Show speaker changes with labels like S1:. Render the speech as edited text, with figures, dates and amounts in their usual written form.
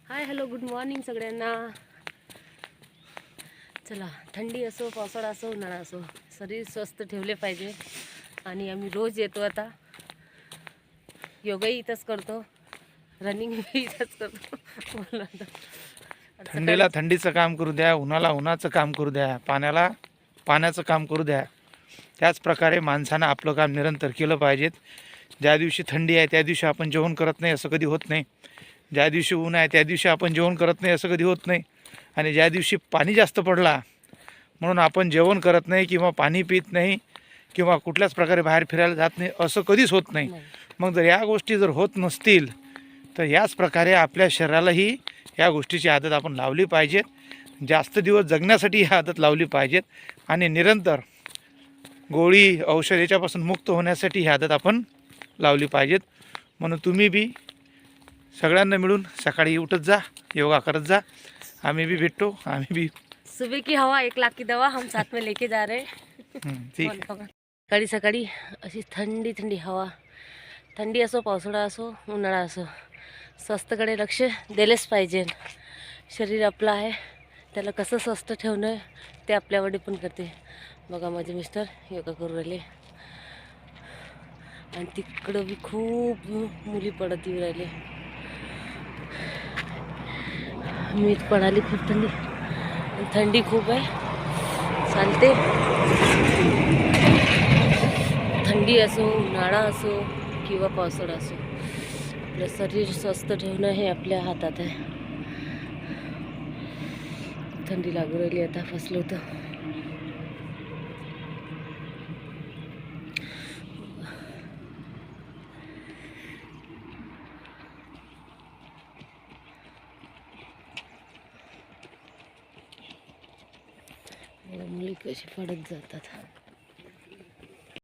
S1: Hi hello good morning सगळ्यांना. चला, थंडी असो पावसाळा असो उन्हाळा असो शरीर स्वस्थ ठेवले पाहिजे. आणि आम्ही रोज येतो, आता योगाही इथंच करतो, रनिंग इथंच करतो. बोला आता.
S2: थंडीला थंडीचं काम करू द्या, उन्हाला उन्हाचं काम करू द्या, पाण्याला पाण्याचं काम करू द्या. त्याच प्रकारे माणसानं आपलं काम निरंतर केलं पाहिजेत. ज्या दिवशी थंडी आहे त्या दिवशी आपण जेवण करत नाही असं कधी होत नाही. ज्या दिवशी ऊन आहे त्या दिवशी आपण जेवण करत नाही असं कधी होत नाही. आणि ज्या दिवशी पाणी जास्त पडला म्हणून आपण जेवण करत नाही किंवा पाणी पित नाही किंवा कुठल्याच प्रकारे बाहेर फिरायला जात नाही असं कधीच होत नाही. मग जर या गोष्टी जर होत नसतील तर याच प्रकारे आपल्या शरीरालाही या गोष्टीची आदत आपण लावली पाहिजेत. जास्त दिवस जगण्यासाठी ही आदत लावली पाहिजेत आणि निरंतर गोळी औषध याच्यापासून मुक्त होण्यासाठी ही आदत आपण लावली पाहिजेत. म्हणून तुम्ही बी सगळ्यांना मिळून सकाळी उठत जा, योगा करत जा. आम्ही भी भेटतो, आम्ही भी
S1: सुबह की हवा 1 लाख की दवा हम साथ में लेके जा रहे.
S2: ठीक.
S1: सकाळी सकाळी अशी थंडी थंडी हवा. थंडी असो पावसाळा असो उन्हाळा असो स्वास्थ्याकडे लक्ष दिलेच पाहिजे. शरीर आपलं आहे, त्याला कसं स्वस्थ ठेवणं ते आपल्यावर डिपेंड करते. बघा माझे मिस्टर योगा करू राहिले आणि तिकडं बी खूप मुली पडत येऊ राहिले. मी पडाली, खूप थंडी खूप आहे. चालते, थंडी असो उन्हाळा असो किंवा पावसाळा असो आपलं शरीर स्वस्थ ठेवणं हे आपल्या हातात आहे. थंडी लागू राहिली, आता फसलो होतं. मुली कशी पडत जातात.